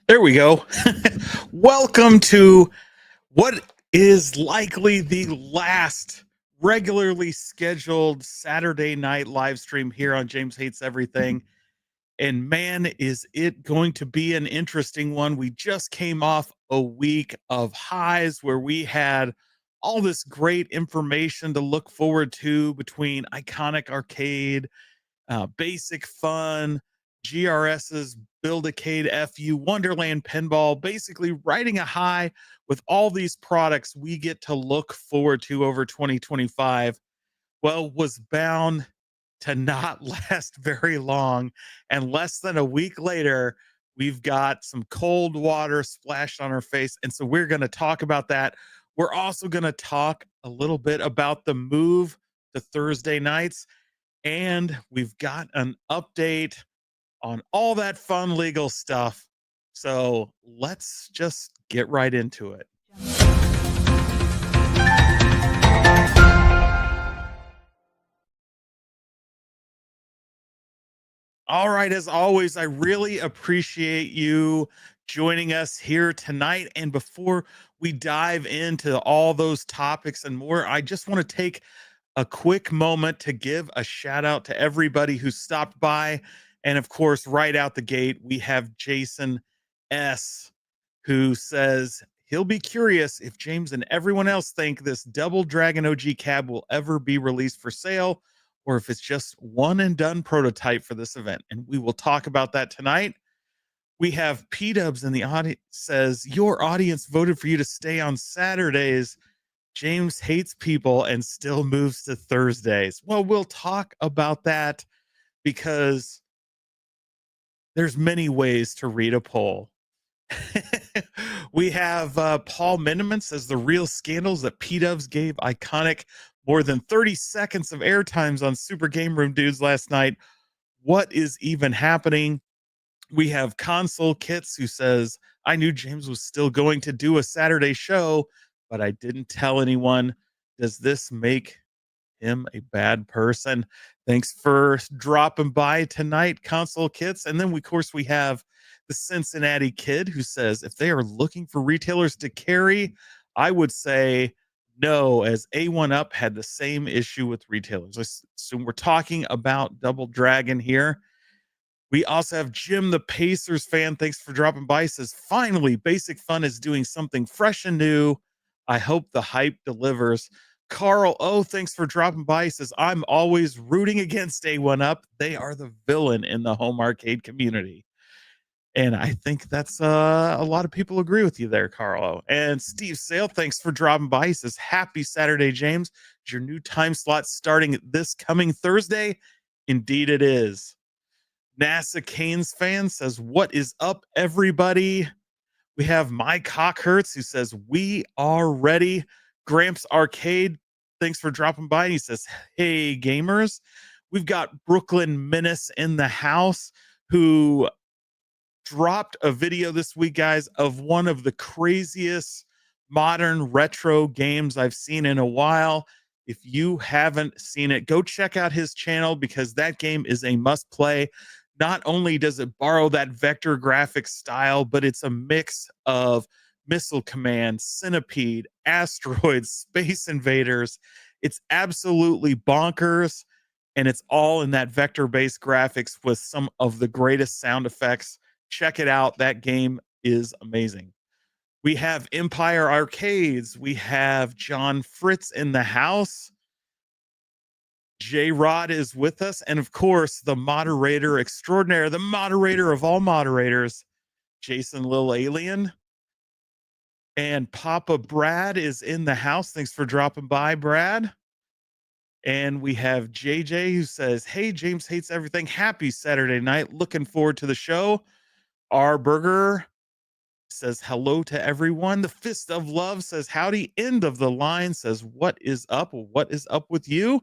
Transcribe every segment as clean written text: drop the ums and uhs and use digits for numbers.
There we go. Welcome to what is likely the last regularly scheduled Saturday night live stream here on James Hates Everything. And man, is it going to be an interesting one. We just came off a week of highs where we had all this great information to look forward to between Iconic Arcade, Basic Fun, GRS's Build-A-Cade FU, Wonderland Pinball, basically riding a high with all these products we get to look forward to over 2025. Well, was bound to not last very long. And less than a week later, we've got some cold water splashed on our face. And so we're going to talk about that. We're also going to talk a little bit about the move to Thursday nights, and we've got an update on all that fun legal stuff. So let's just get right into it. All right, as always, I really appreciate you joining us here tonight. And before we dive into all those topics and more, I just want to take a quick moment to give a shout out to everybody who stopped by. And of course, right out the gate, we have Jason S., who says he'll be curious if James and everyone else think this Double Dragon OG cab will ever be released for sale, or if it's just one and done prototype for this event. And we will talk about that tonight. We have P-Dubs in the audience says, your audience voted for you to stay on Saturdays. James hates people and still moves to Thursdays. Well, we'll talk about that because there's many ways to read a poll. We have Paul Miniman says the real scandals that P-Dubs gave Iconic more than 30 seconds of airtimes on Super Game Room Dudes last night. What is even happening? We have Console Kits who says, I knew James was still going to do a Saturday show, but I didn't tell anyone. Does this make him a bad person? Thanks for dropping by tonight, Console Kits. And then, of course, we have the Cincinnati Kid who says, if they are looking for retailers to carry, I would say no, as A1up had the same issue with retailers. So we're talking about Double Dragon here. We also have Jim, the Pacers fan. Thanks for dropping by. Says, finally, Basic Fun is doing something fresh and new. I hope the hype delivers. Carl O, thanks for dropping by. He says, I'm always rooting against A1up. They are the villain in the home arcade community. And I think that's a lot of people agree with you there, Carlo. And Steve Sale, thanks for dropping by. He says, happy Saturday, James. Is your new time slot starting this coming Thursday? Indeed it is. NASA Canes fan says, what is up, everybody? We have Mike Hockhurts who says, we are ready. Gramps Arcade, thanks for dropping by. And he says, hey, gamers. We've got Brooklyn Menace in the house who dropped a video this week, guys, of one of the craziest modern retro games I've seen in a while. If you haven't seen it, go check out his channel because that game is a must play. Not only does it borrow that vector graphics style, but it's a mix of Missile Command, Centipede, Asteroids, Space Invaders. It's absolutely bonkers, and it's all in that vector-based graphics with some of the greatest sound effects. Check it out. That game is amazing. We have Empire Arcades. We have John Fritz in the house. J Rod is with us. And of course, the moderator extraordinaire, the moderator of all moderators, Jason Lil Alien. And Papa Brad is in the house. Thanks for dropping by, Brad. And we have JJ who says, hey, James hates everything. Happy Saturday night. Looking forward to the show. Our Burger says hello to everyone. The Fist of Love says howdy. End of the line says, what is up? What is up with you?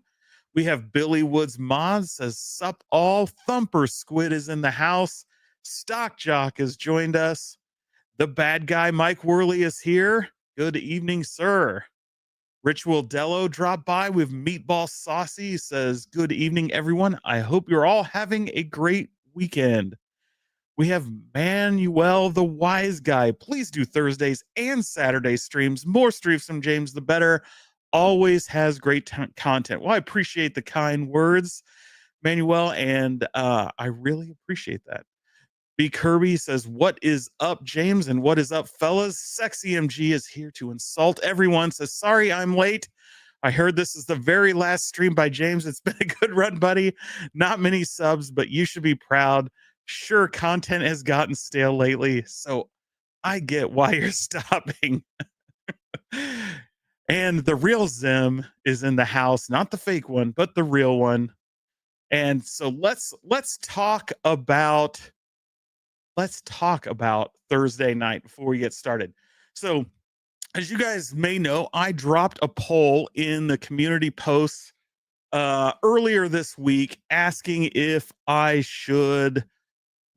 We have Billy Woods Mod says, sup all. Thumper Squid is in the house. Stock Jock has joined us. The bad guy Mike Worley is here. Good evening, sir. Ritual Dello dropped by with Meatball Saucy says, good evening, everyone. I hope you're all having a great weekend. We have Manuel the Wise Guy. Please do Thursdays and Saturday streams. More streams from James, the better. Always has great content. Well, I appreciate the kind words, Manuel, and I really appreciate that. B. Kirby says, "What is up, James? And what is up, fellas? Sexy MG is here to insult everyone. Says, sorry I'm late. I heard this is the very last stream by James. It's been a good run, buddy. Not many subs, but you should be proud. Sure, content has gotten stale lately, so I get why you're stopping." And the real Zim is in the house, not the fake one, but the real one. And so let's talk about Thursday night before we get started. So, as you guys may know, I dropped a poll in the community posts earlier this week asking if I should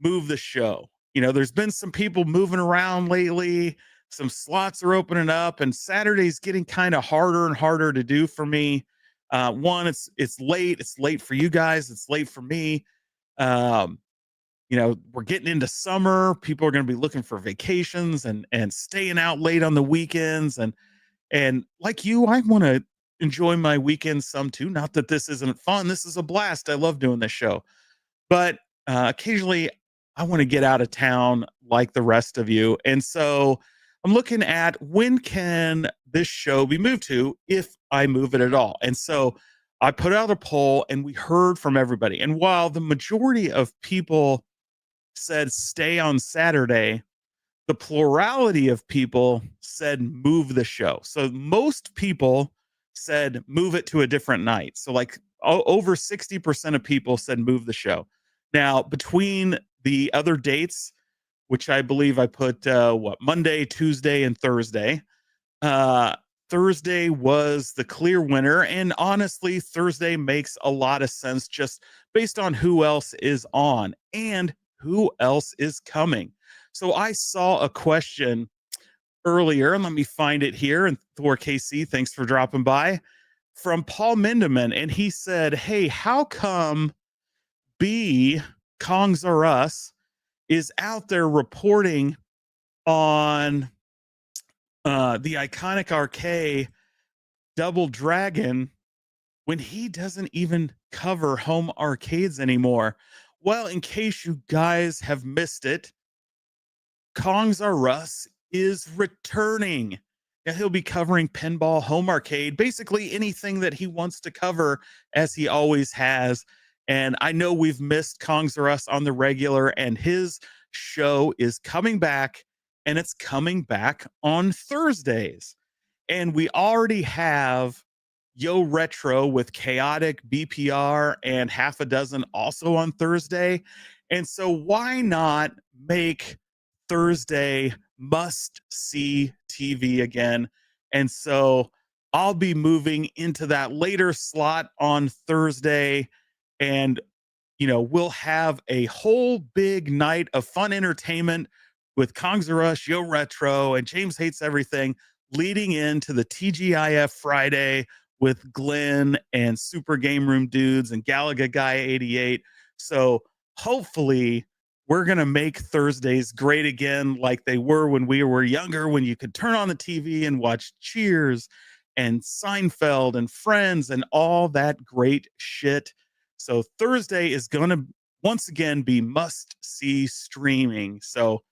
move the show. You know, there's been some people moving around lately. Some slots are opening up, and Saturday's getting kind of harder and harder to do for me. One, it's late. It's late for you guys. It's late for me. Um, you know, we're getting into summer. People are going to be looking for vacations and staying out late on the weekends. And like you, I want to enjoy my weekends some too. Not that this isn't fun. This is a blast. I love doing this show. But occasionally I want to get out of town like the rest of you. And so I'm looking at when can this show be moved to if I move it at all. And so I put out a poll and we heard from everybody. And while the majority of people said stay on Saturday, the plurality of people said move the show. So most people said move it to a different night. So like over 60% of people said move the show. Now, between the other dates, which I believe I put Monday, Tuesday, and Thursday. Thursday was the clear winner. And honestly, Thursday makes a lot of sense just based on who else is on and who else is coming. So I saw a question earlier, and let me find it here. And Thor KC, thanks for dropping by, from Paul Mindeman. And he said, hey, how come B, Kongs R Us, is out there reporting on the iconic arcade Double Dragon when he doesn't even cover home arcades anymore? Well, in case you guys have missed it, Kongs R Us is returning. And he'll be covering pinball, home arcade, basically anything that he wants to cover, as he always has. And I know we've missed Kongs R Us on the regular, and his show is coming back, and it's coming back on Thursdays. And we already have Yo Retro with Chaotic, BPR, and half a dozen also on Thursday. And so why not make Thursday must see TV again? And so I'll be moving into that later slot on Thursday, and you know, we'll have a whole big night of fun entertainment with Kongs R Us, Yo Retro, and James Hates Everything, leading into the TGIF Friday with Glenn and Super Game Room Dudes and Galaga Guy 88. So hopefully we're going to make Thursdays great again, like they were when we were younger, when you could turn on the TV and watch Cheers and Seinfeld and Friends and all that great shit. So Thursday is going to once again be must see streaming. So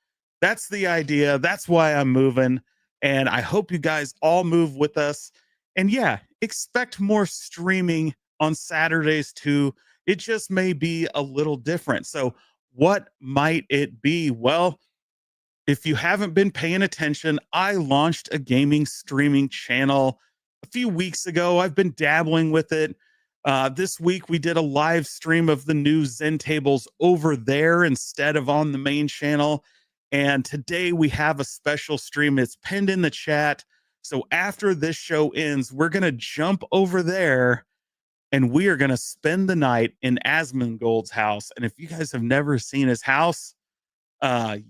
that's the idea. That's why I'm moving. And I hope you guys all move with us. And yeah, expect more streaming on Saturdays too. It just may be a little different. So what might it be? Well, if you haven't been paying attention, I launched a gaming streaming channel a few weeks ago. I've been dabbling with it. This week we did a live stream of the new Zen tables over there instead of on the main channel. And today we have a special stream. It's pinned in the chat. So after this show ends, we're going to jump over there and we are going to spend the night in Asmongold's house. And if you guys have never seen his house,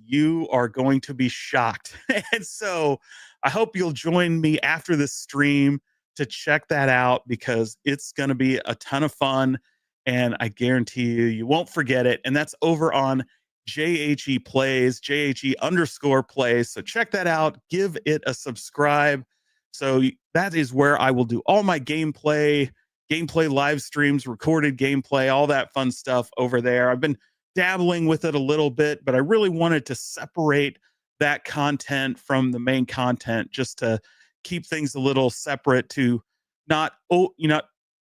you are going to be shocked. And so I hope you'll join me after this stream to check that out, because it's going to be a ton of fun. And I guarantee you, you won't forget it. And that's over on JHE Plays, JHE_plays. So check that out. Give it a subscribe. So that is where I will do all my gameplay live streams, recorded gameplay, all that fun stuff over there. I've been dabbling with it a little bit, but I really wanted to separate that content from the main content just to keep things a little separate, to not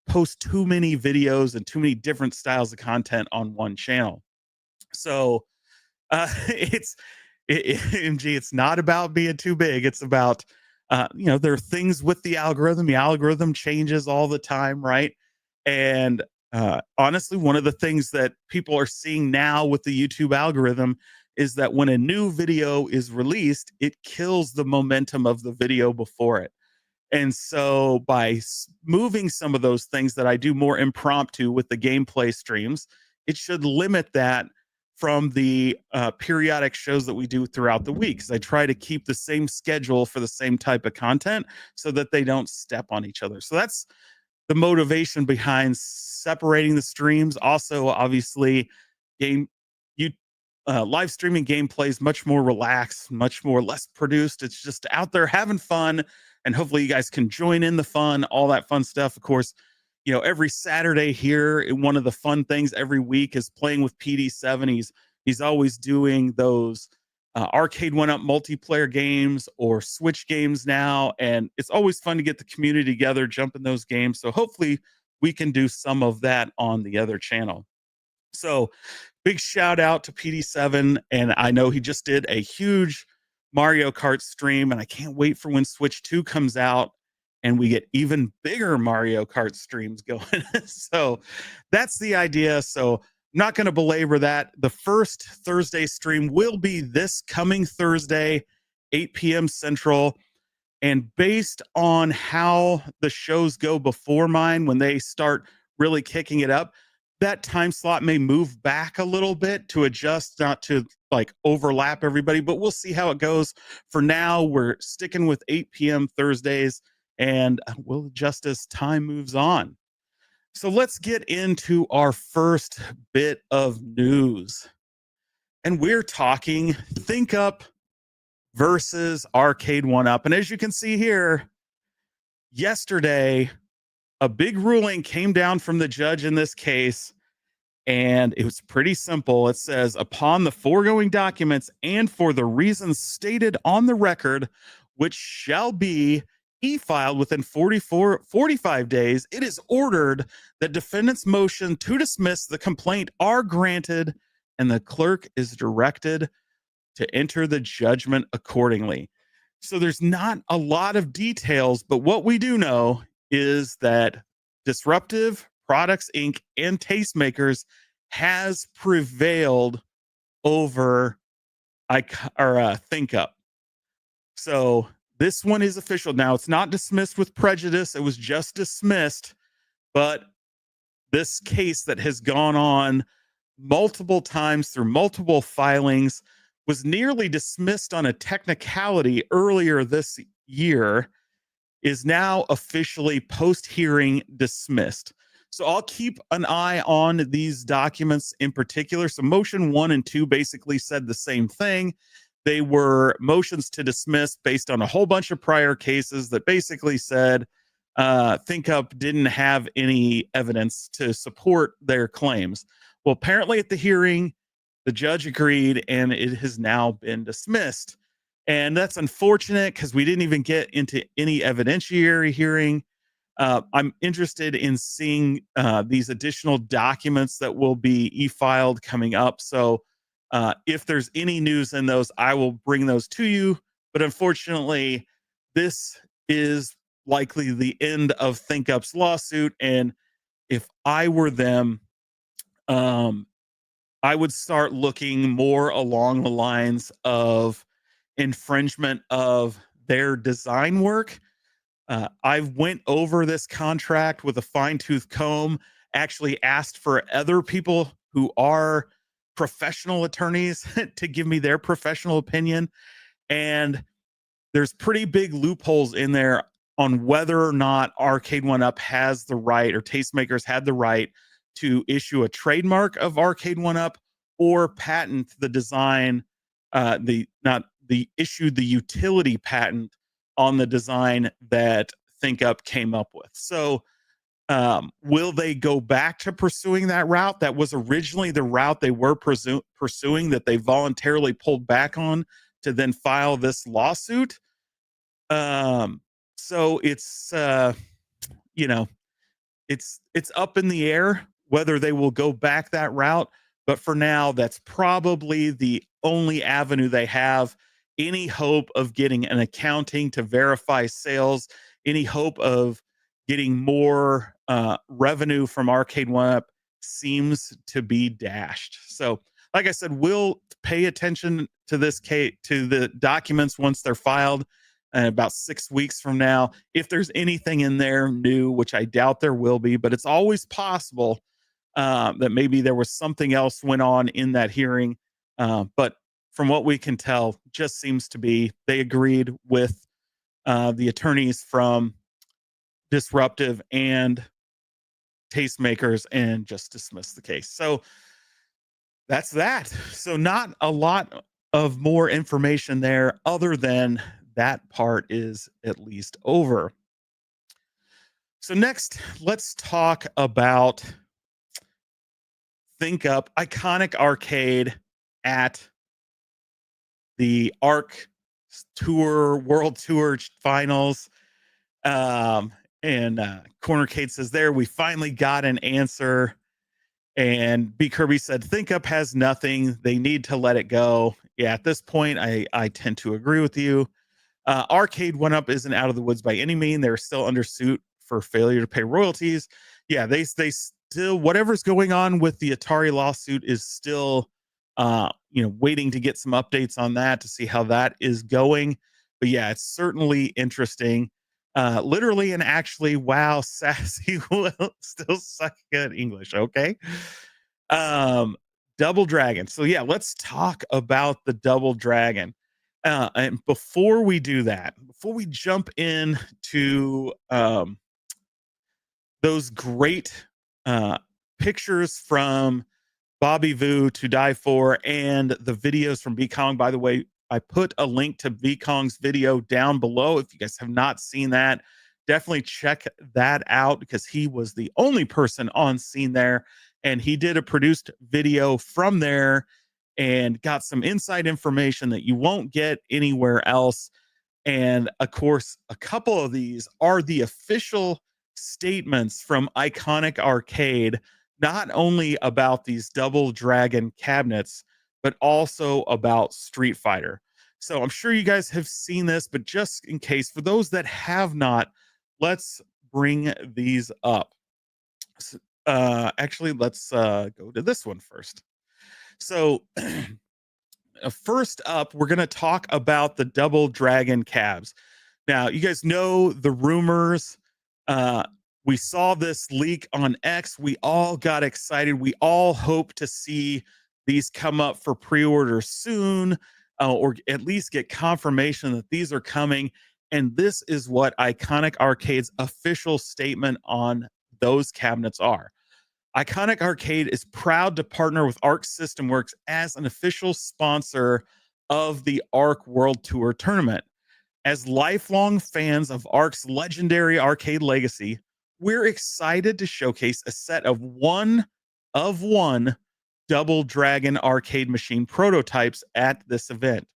post too many videos and too many different styles of content on one channel. So it's not about being too big. It's about there are things with the algorithm. The algorithm changes all the time, right? And honestly, one of the things that people are seeing now with the YouTube algorithm is that when a new video is released, it kills the momentum of the video before it. And so by moving some of those things that I do more impromptu with the gameplay streams, it should limit that from the periodic shows that we do throughout the week. Because I try to keep the same schedule for the same type of content so that they don't step on each other. So that's the motivation behind separating the streams. Also, obviously, live streaming gameplay is much more relaxed, much more less produced. It's just out there having fun, and hopefully you guys can join in the fun, all that fun stuff. Of course, every Saturday here, one of the fun things every week is playing with PD7. He's always doing those Arcade1up multiplayer games or Switch games now, and it's always fun to get the community together, jump in those games. So hopefully we can do some of that on the other channel. So big shout out to PD7, and I know he just did a huge Mario Kart stream, and I can't wait for when Switch 2 comes out and we get even bigger Mario Kart streams going. So that's the idea. So I'm not going to belabor that. The first Thursday stream will be this coming Thursday, 8 p.m. Central. And based on how the shows go before mine, when they start really kicking it up, that time slot may move back a little bit to adjust, not to like overlap everybody, but we'll see how it goes. For now, we're sticking with 8 p.m. Thursdays, and we'll adjust as time moves on. So let's get into our first bit of news. And we're talking ThinkUp versus Arcade1up. And as you can see here, yesterday, a big ruling came down from the judge in this case, and it was pretty simple. It says, upon the foregoing documents and for the reasons stated on the record, which shall be e-filed within 45 days, it is ordered that defendant's motion to dismiss the complaint are granted, and the clerk is directed to enter the judgment accordingly. So there's not a lot of details, but what we do know is that Disruptive Products Inc. and Tastemakers has prevailed over ThinkUp. So this one is official now. It's not dismissed with prejudice. It was just dismissed, but this case that has gone on multiple times through multiple filings was nearly dismissed on a technicality earlier this year, is now officially post-hearing dismissed. So I'll keep an eye on these documents in particular. So motion 1 and 2 basically said the same thing. They were motions to dismiss based on a whole bunch of prior cases that basically said ThinkUp didn't have any evidence to support their claims. Well, apparently at the hearing, the judge agreed, and it has now been dismissed. And that's unfortunate because we didn't even get into any evidentiary hearing. I'm interested in seeing these additional documents that will be e-filed coming up. So if there's any news in those, I will bring those to you. But unfortunately, this is likely the end of ThinkUp's lawsuit. And if I were them, I would start looking more along the lines of infringement of their design work. I went over this contract with a fine-tooth comb, actually asked for other people who are professional attorneys to give me their professional opinion. And there's pretty big loopholes in there on whether or not Arcade1up has the right, or Tastemakers had the right, to issue a trademark of Arcade1up, or patent the design, the not the issue the utility patent on the design that ThinkUp came up with. So will they go back to pursuing that route? That was originally the route they were pursuing, that they voluntarily pulled back on to then file this lawsuit. So it's you know, it's up in the air whether they will go back that route, but for now that's probably the only avenue they have. Any hope of getting an accounting to verify sales, any hope of getting more revenue from Arcade1up seems to be dashed. So like I said, we'll pay attention to this case, to the documents once they're filed, about 6 weeks from now. If there's anything in there new, which I doubt there will be, but it's always possible that maybe there was something else went on in that hearing. But from what we can tell, just seems to be they agreed with the attorneys from Disruptive and Tastemakers and just dismissed the case. So that's that. So not a lot of more information there other than that part is at least over. So next, let's talk about ThinkUp, iconic arcade at the Arc Tour World Tour Finals. And Cornercade says there, we finally got an answer. And B. Kirby said, ThinkUp has nothing. They need to let it go. Yeah, at this point, I tend to agree with you. Arcade1up isn't out of the woods by any means. They're still under suit for failure to pay royalties. Yeah, they still, whatever's going on with the Atari lawsuit is still, waiting to get some updates on that to see how that is going. But yeah, it's certainly interesting. Literally and actually, wow, Sassy will still suck at English. Okay. Double Dragon. So yeah, let's talk about the Double Dragon. And before we do that, before we jump into those great pictures from Bobby Vu to Die For and the videos from V Kong, by the way, I put a link to V Kong's video down below. If you guys have not seen that, definitely check that out because he was the only person on scene there. And he did a produced video from there and got some inside information that you won't get anywhere else. And of course, a couple of these are the official statements from Iconic Arcade, not only about these Double Dragon cabinets, but also about Street Fighter. So I'm sure you guys have seen this, but just in case, for those that have not, let's bring these up. Actually, let's go to this one first. So first up, we're going to talk about the Double Dragon cabs. Now, you guys know the rumors. We saw this leak on X. We all got excited. We all hope to see these come up for pre-order soon, or at least get confirmation that these are coming. And this is what Iconic Arcade's official statement on those cabinets are. Iconic Arcade is proud to partner with Arc System Works as an official sponsor of the Arc World Tour Tournament. As lifelong fans of Arc's legendary arcade legacy, we're excited to showcase a set of one Double Dragon arcade machine prototypes at this event.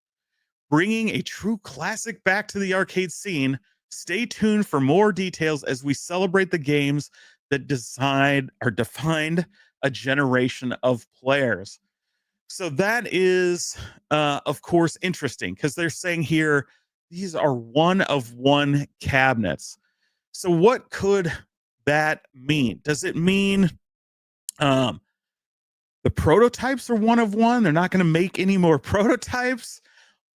Bringing a true classic back to the arcade scene, stay tuned for more details as we celebrate the games that defined a generation of players. So that is, of course, interesting because they're saying here, these are one of one cabinets. So what could that mean? Does it mean the prototypes are one of one? They're not going to make any more prototypes?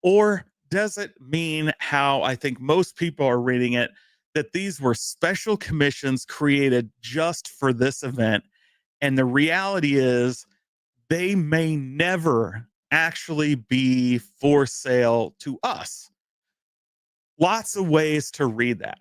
Or does it mean how I think most people are reading it, that these were special commissions created just for this event? And the reality is they may never actually be for sale to us. Lots of ways to read that.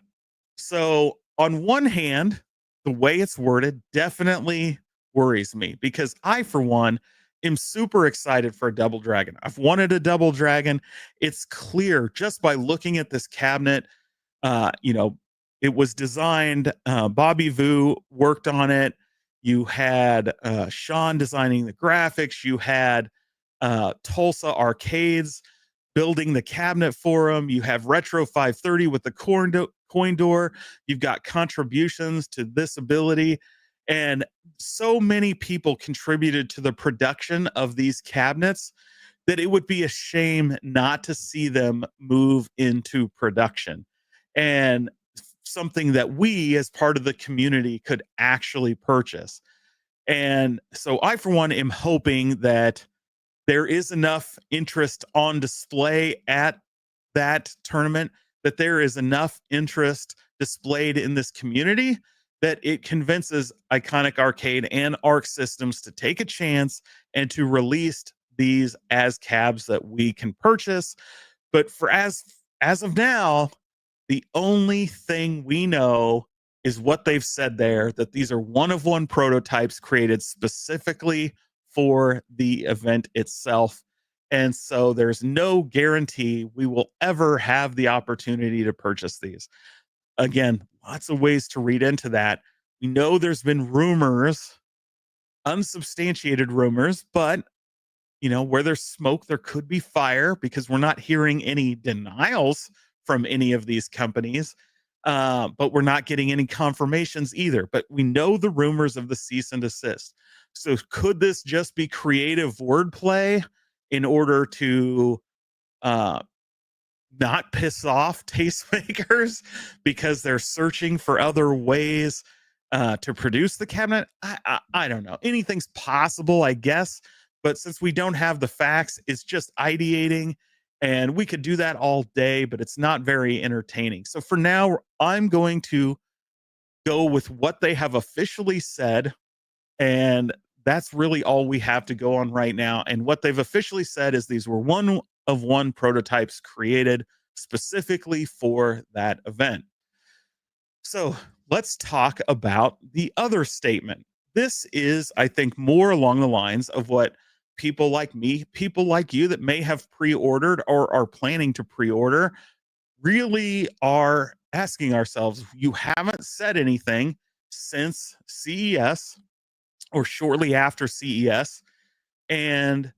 So on one hand, the way it's worded definitely worries me because I, for one, am super excited for a double dragon. I've wanted a double dragon. It's clear just by looking at this cabinet. You know, it was designed. Bobby Vu worked on it. You had Sean designing the graphics. You had Tulsa Arcades building the cabinet for him. You have Retro 530 with the coin door. You've got contributions to this ability. And so many people contributed to the production of these cabinets that it would be a shame not to see them move into production. And something that we, as part of the community, could actually purchase. And so I, for one, am hoping that there is enough interest on display at that tournament, that there is enough interest displayed in this community that it convinces Iconic Arcade and Arc Systems to take a chance and to release these as cabs that we can purchase. But for as of now, the only thing we know is what they've said there, that these are one-of-one prototypes created specifically for the event itself. And so there's no guarantee we will ever have the opportunity to purchase these. Again, lots of ways to read into that. We know there's been rumors, unsubstantiated rumors, but you know, where there's smoke, there could be fire, because we're not hearing any denials from any of these companies. But we're not getting any confirmations either. But we know the rumors of the cease and desist. So could this just be creative wordplay in order to not piss off tastemakers because they're searching for other ways to produce the cabinet? I don't know. Anything's possible, I guess. But since we don't have the facts, it's just ideating. And we could do that all day, but it's not very entertaining. So for now, I'm going to go with what they have officially said. And that's really all we have to go on right now. And what they've officially said is these were one-of-one prototypes created specifically for that event. So let's talk about the other statement. This is, I think, more along the lines of what people like me, people like you that may have pre-ordered or are planning to pre-order, really are asking ourselves. You haven't said anything since CES or shortly after CES. And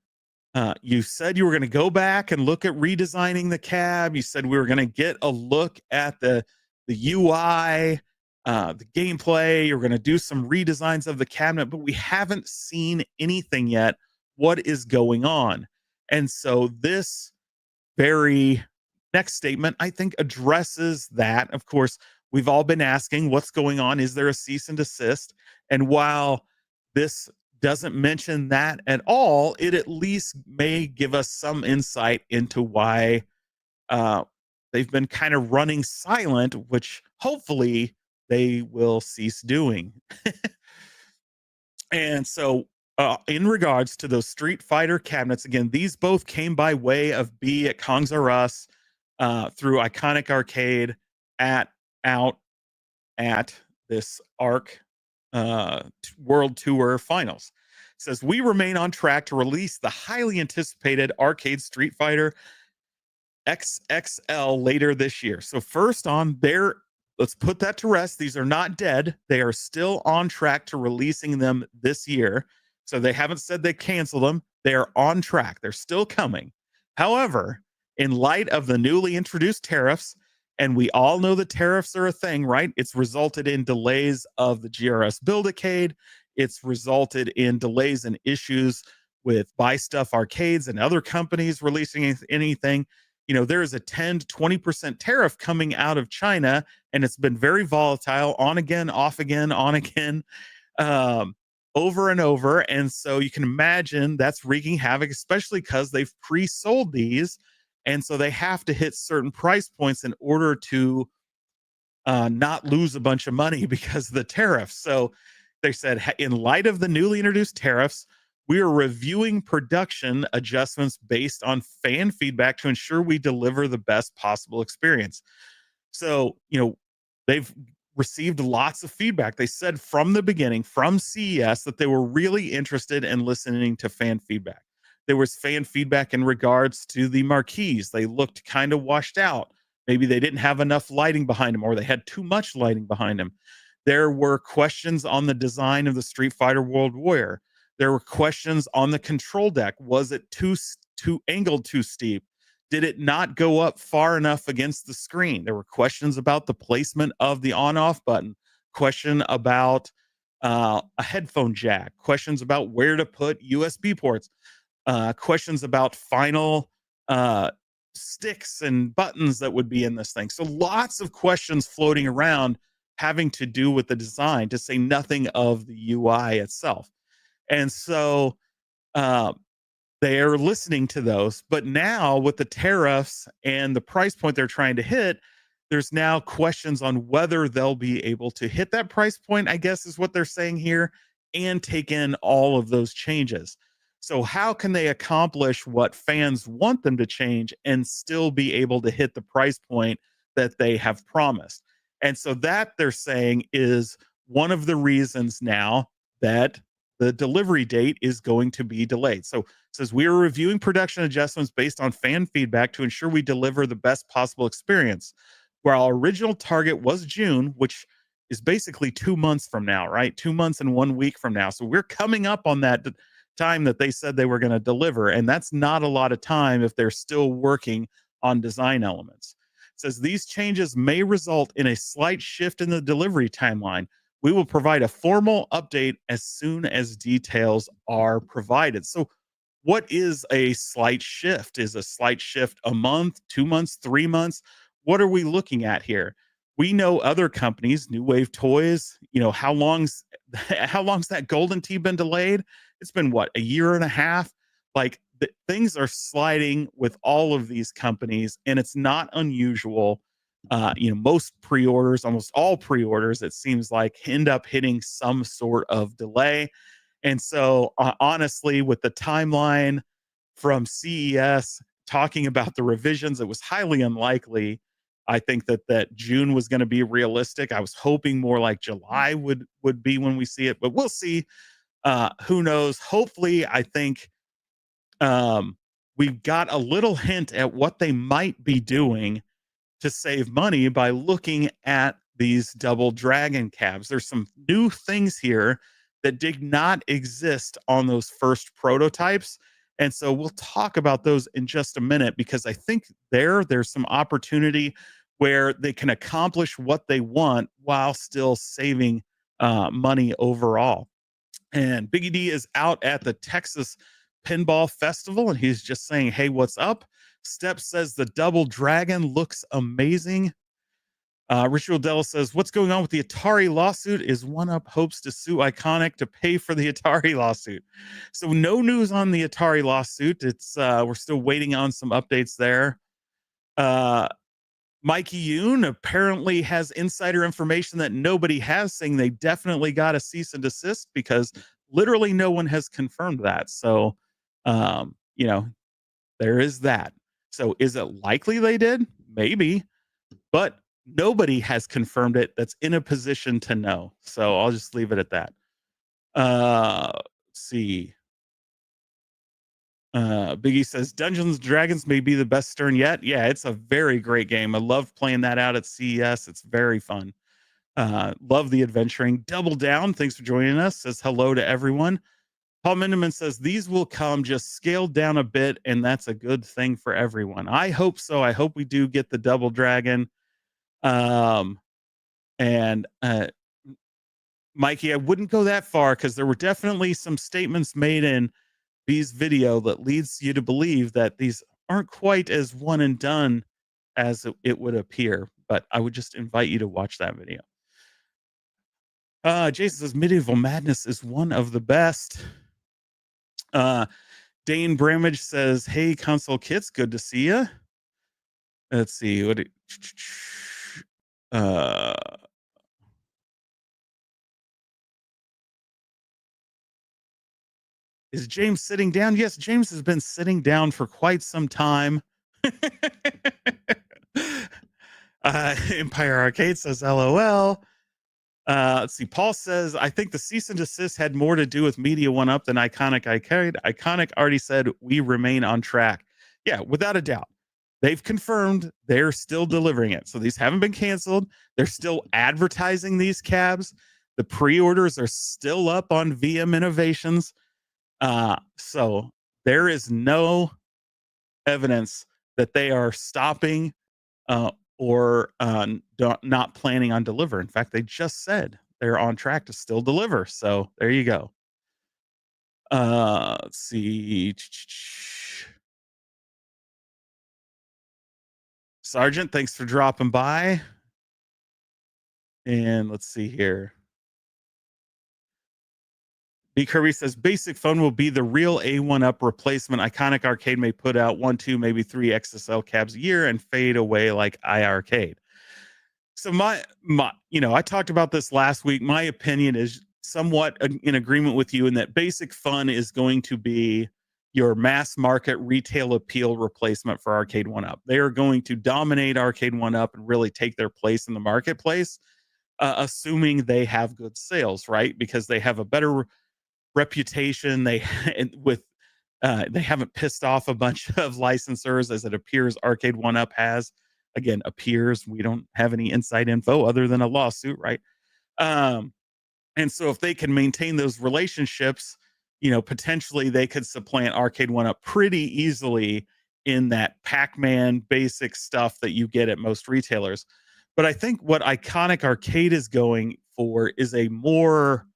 you said you were going to go back and look at redesigning the cab. You said we were going to get a look at the UI, the gameplay. You're going to do some redesigns of the cabinet, but we haven't seen anything yet. What is going on? And so this very next statement, I think, addresses that. Of course, we've all been asking what's going on. Is there a cease and desist? And while this doesn't mention that at all, it at least may give us some insight into why they've been kind of running silent, which hopefully they will cease doing. And so in regards to those Street Fighter cabinets, again, these both came by way of B at Kongs R Us through Iconic Arcade out at this Arc World Tour Finals. It says, we remain on track to release the highly anticipated arcade Street Fighter XXL later this year. So first on there, let's put that to rest. These are not dead. They are still on track to releasing them this year. So they haven't said they canceled them. They are on track. They're still coming. However, in light of the newly introduced tariffs, and we all know the tariffs are a thing, right? It's resulted in delays of the GRS Buildacade. It's resulted in delays and issues with Buy Stuff Arcades and other companies releasing anything. You know, there is a 10 to 20% tariff coming out of China, and it's been very volatile, on again, off again, on again, over and over. And so you can imagine that's wreaking havoc, especially because they've pre-sold these. And so they have to hit certain price points in order to not lose a bunch of money because of the tariffs. So they said, in light of the newly introduced tariffs, we are reviewing production adjustments based on fan feedback to ensure we deliver the best possible experience. So, you know, they've received lots of feedback. They said from the beginning, from CES, that they were really interested in listening to fan feedback. There was fan feedback in regards to the marquees. They looked kind of washed out. Maybe they didn't have enough lighting behind them, or they had too much lighting behind them. There were questions on the design of the Street Fighter World Warrior. There were questions on the control deck. Was it too angled too steep? Did it not go up far enough against the screen? There were questions about the placement of the on-off button, question about a headphone jack, questions about where to put USB ports, questions about final uh, sticks and buttons that would be in this thing. So lots of questions floating around having to do with the design, to say nothing of the UI itself. And so uh, they're listening to those. But now with the tariffs and the price point they're trying to hit, there's now questions on whether they'll be able to hit that price point, I guess is what they're saying here, and take in all of those changes. So, how can they accomplish what fans want them to change and still be able to hit the price point that they have promised? And so, that they're saying is one of the reasons now that the delivery date is going to be delayed. So, it says we are reviewing production adjustments based on fan feedback to ensure we deliver the best possible experience. Where our original target was June, which is basically 2 months from now, right? 2 months and 1 week from now. So we're coming up on that time that they said they were going to deliver. And that's not a lot of time if they're still working on design elements. It says these changes may result in a slight shift in the delivery timeline. We will provide a formal update as soon as details are provided. So what is a slight shift? Is a slight shift a month, 2 months, 3 months? What are we looking at here? We know other companies, New Wave Toys, how long's how long's that Golden Tee been delayed? It's been what, a year and a half? Like things are sliding with all of these companies, and it's not unusual. Most pre-orders, almost all pre-orders, it seems like end up hitting some sort of delay. And so, honestly, with the timeline from CES talking about the revisions, it was highly unlikely. I think that June was going to be realistic. I was hoping more like July would be when we see it, but we'll see. Who knows? Hopefully, I think we've got a little hint at what they might be doing to save money by looking at these double dragon cabs. There's some new things here that did not exist on those first prototypes. And so we'll talk about those in just a minute, because I think there's some opportunity where they can accomplish what they want while still saving money overall. And Biggie D is out at the Texas Pinball Festival, and he's just saying, hey, what's up? Step says the Double Dragon looks amazing. Ritual Dell says, what's going on with the Atari lawsuit? Is OneUp hopes to sue Iconic to pay for the Atari lawsuit? So no news on the Atari lawsuit. It's we're still waiting on some updates there. Mikey Yoon apparently has insider information that nobody has, saying they definitely got a cease and desist, because literally no one has confirmed that. So, there is that. So is it likely they did? Maybe, but nobody has confirmed it that's in a position to know. So I'll just leave it at that. Let's see. Biggie says Dungeons and Dragons may be the best Stern yet. Yeah, it's a very great game. I love playing that out at CES. It's very fun. Love the adventuring. Double Down, thanks for joining us. Says hello to everyone. Paul Mindeman says these will come just scaled down a bit, and that's a good thing for everyone. I hope so. I hope we do get the Double Dragon. And Mikey, I wouldn't go that far, because there were definitely some statements made in B's video that leads you to believe that these aren't quite as one and done as it would appear. But I would just invite you to watch that video. Jason says Medieval Madness is one of the best. Dane Bramage says, hey, console kits, good to see you. Let's see. Is James sitting down? Yes, James has been sitting down for quite some time. Empire Arcade says LOL. Let's see. Paul says, I think the cease and desist had more to do with Media One Up than Iconic I carried. Iconic already said we remain on track. Yeah, without a doubt. They've confirmed they're still delivering it. So these haven't been canceled. They're still advertising these cabs. The pre-orders are still up on VM Innovations. So there is no evidence that they are stopping or not planning on deliver. In fact, they just said they're on track to still deliver. So there you go. Let's see. Sergeant, thanks for dropping by. And let's see here. B. Kirby says basic phone will be the real A1up replacement. Iconic Arcade may put out 1, 2, maybe 3 XSL cabs a year and fade away like iArcade. So I talked about this last week. My opinion is somewhat in agreement with you in that basic fun is going to be your mass market retail appeal replacement for Arcade1up. They are going to dominate Arcade1up and really take their place in the marketplace, assuming they have good sales, right? Because they have a better reputation. They haven't pissed off a bunch of licensors as it appears Arcade1up has. Again, appears. We don't have any inside info other than a lawsuit, right? And so if they can maintain those relationships, potentially they could supplant Arcade1up pretty easily in that Pac-Man basic stuff that you get at most retailers. But I think what Iconic Arcade is going for is a more,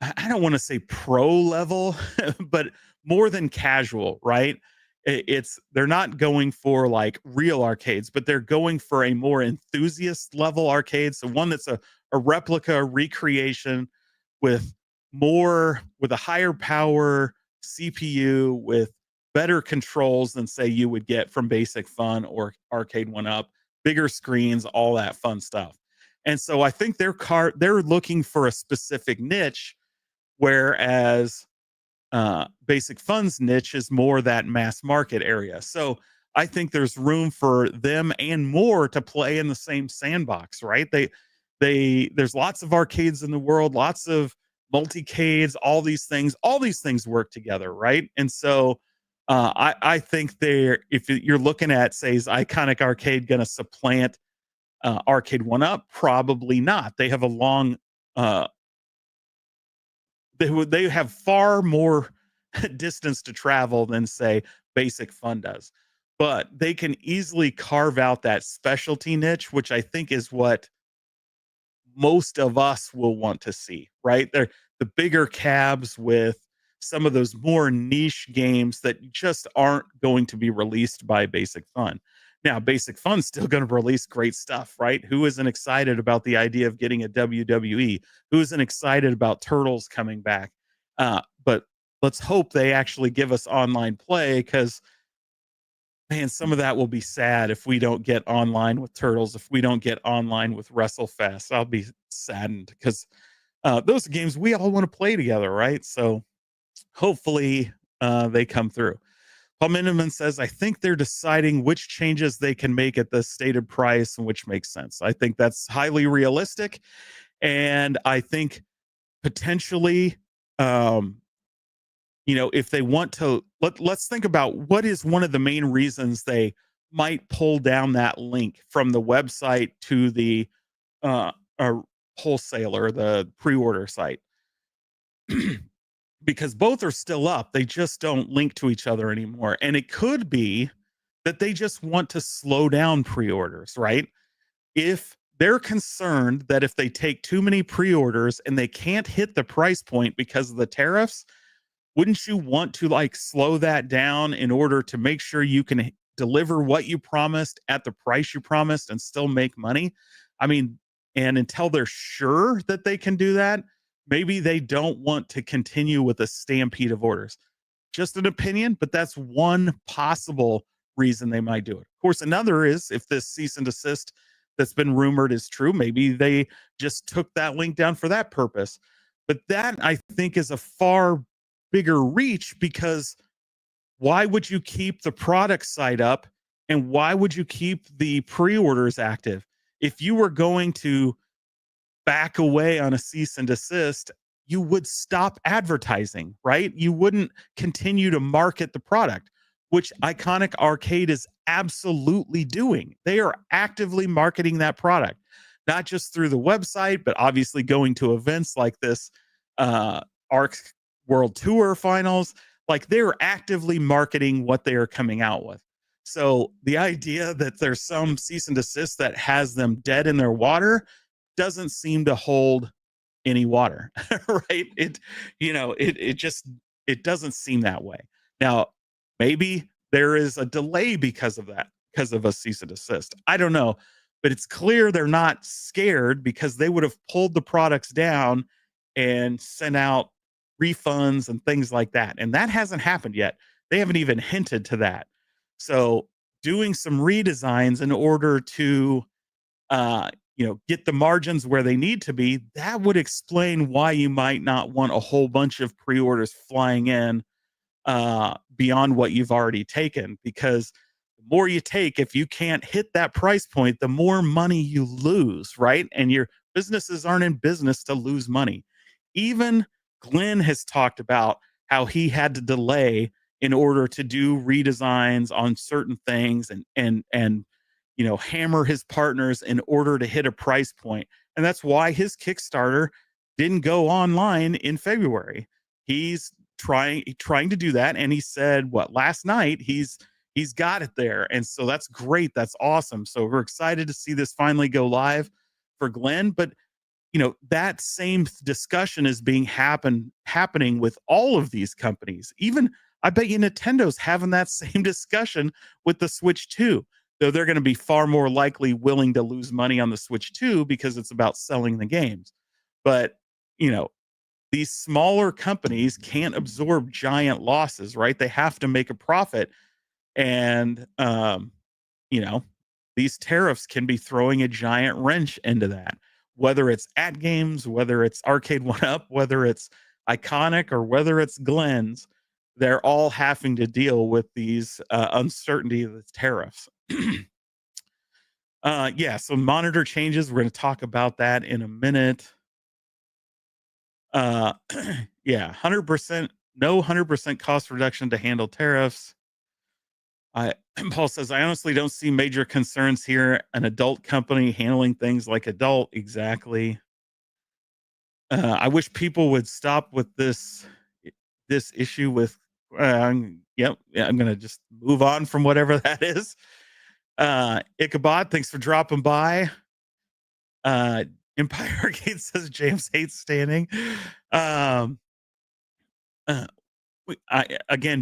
I don't want to say pro level, but more than casual, right? They're not going for like real arcades, but they're going for a more enthusiast level arcade. So one that's a replica recreation with a higher power CPU with better controls than say you would get from Basic Fun or Arcade1up, bigger screens, all that fun stuff. And so I think they're looking for a specific niche, whereas Basic Fun's niche is more that mass market area. So I think there's room for them and more to play in the same sandbox, right? There's lots of arcades in the world, lots of multicades, all these things work together, right? And so I think if you're looking at, say, is Iconic Arcade going to supplant Arcade1up? Probably not. They have a long they have far more distance to travel than say Basic Fun does, but they can easily carve out that specialty niche, which I think is what most of us will want to see, right? They're the bigger cabs with some of those more niche games that just aren't going to be released by Basic Fun. Now, Basic Fun's still going to release great stuff, right? Who isn't excited about the idea of getting a WWE? Who isn't excited about Turtles coming back? But let's hope they actually give us online play, because man, some of that will be sad if we don't get online with Turtles, if we don't get online with WrestleFest. I'll be saddened, because those are games we all want to play together, right? So hopefully they come through. Paul Miniman says, I think they're deciding which changes they can make at the stated price and which makes sense. I think that's highly realistic. And I think potentially, if they want to, let's think about what is one of the main reasons they might pull down that link from the website to the wholesaler, the pre-order site. Because both are still up. They just don't link to each other anymore. And it could be that they just want to slow down pre-orders, right? If they're concerned that if they take too many pre-orders and they can't hit the price point because of the tariffs, wouldn't you want to like slow that down in order to make sure you can deliver what you promised at the price you promised and still make money? I mean, and until they're sure that they can do that, maybe they don't want to continue with a stampede of orders. Just an opinion, but that's one possible reason they might do it. Of course, another is if this cease and desist that's been rumored is true, maybe they just took that link down for that purpose. But that, I think, is a far bigger reach, because why would you keep the product site up and why would you keep the pre-orders active if you were going to back away on a cease and desist, you would stop advertising, right? You wouldn't continue to market the product, which Iconic Arcade is absolutely doing. They are actively marketing that product, not just through the website, but obviously going to events like this Arc World Tour Finals. Like, they're actively marketing what they are coming out with. So the idea that there's some cease and desist that has them dead in their water doesn't seem to hold any water, right? It just, it doesn't seem that way. Now, maybe there is a delay because of that, because of a cease and desist. I don't know, but it's clear they're not scared, because they would have pulled the products down and sent out refunds and things like that. And that hasn't happened yet. They haven't even hinted to that. So doing some redesigns in order to get the margins where they need to be, that would explain why you might not want a whole bunch of pre-orders flying in beyond what you've already taken. Because the more you take, if you can't hit that price point, the more money you lose, right? And your businesses aren't in business to lose money. Even Glenn has talked about how he had to delay in order to do redesigns on certain things, and hammer his partners in order to hit a price point. And that's why his Kickstarter didn't go online in February. He's trying to do that, and he said, last night, he's got it there. And so that's great. That's awesome. So we're excited to see this finally go live for Glenn. But that same discussion is happening with all of these companies. Even, I bet you, Nintendo's having that same discussion with the Switch 2, though they're going to be far more likely willing to lose money on the Switch 2 because it's about selling the games. But these smaller companies can't absorb giant losses, right? They have to make a profit. And these tariffs can be throwing a giant wrench into that, whether it's At Games, whether it's Arcade1up, whether it's Iconic, or whether it's Glenn's. They're all having to deal with these uncertainty of the tariffs. So monitor changes, we're going to talk about that in a minute. 100%, no 100% cost reduction to handle tariffs. Paul says, I honestly don't see major concerns here. An adult company handling things like adult. Exactly. I wish people would stop with this issue with, I'm going to just move on from whatever that is. Ichabod, thanks for dropping by. Empire Arcade says James hates standing. Again,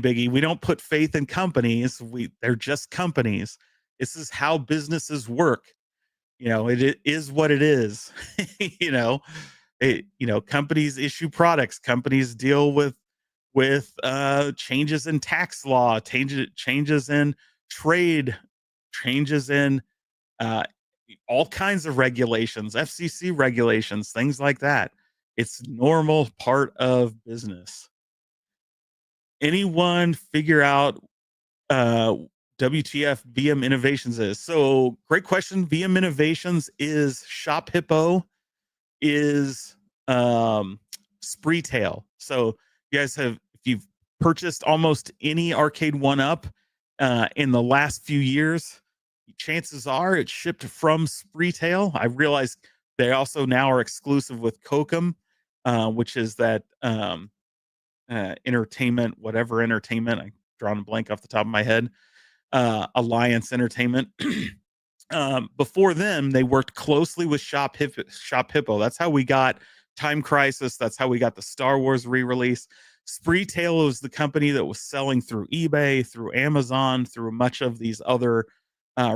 Biggie, we don't put faith in companies. They're just companies. This is how businesses work. It is what it is. Companies issue products. Companies deal with changes in tax law, changes in trade, changes in all kinds of regulations, FCC regulations, things like that. It's normal part of business. Anyone figure out WTF VM Innovations is? So, great question. VM Innovations is Shop Hippo, is Spreetail. So you guys if you've purchased almost any Arcade1up in the last few years, chances are it shipped from Spreetail. I realize they also now are exclusive with Kokum, which is that entertainment, whatever entertainment, I'm drawing a blank off the top of my head, Alliance Entertainment. Before them, they worked closely with Shop Hippo. That's how we got Time Crisis. That's how we got the Star Wars re-release. Spreetail was the company that was selling through eBay, through Amazon, through much of these other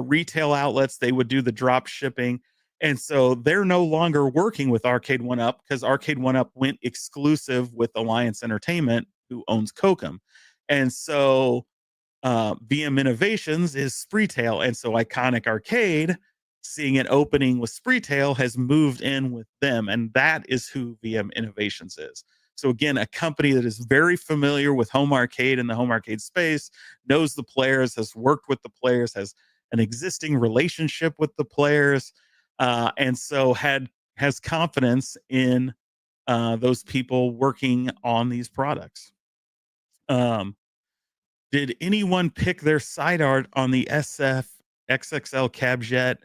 retail outlets. They would do the drop shipping. And so they're no longer working with Arcade1up because Arcade1up went exclusive with Alliance Entertainment, who owns Kokum. And so VM Innovations is Spreetail. And so Iconic Arcade, seeing it opening with Spreetail, has moved in with them. And that is who VM Innovations is. So again, a company that is very familiar with home arcade and the home arcade space, knows the players, has worked with the players, has an existing relationship with the players, and so had has confidence in those people working on these products. Um, did anyone pick their side art on the SF XXL cabs yet?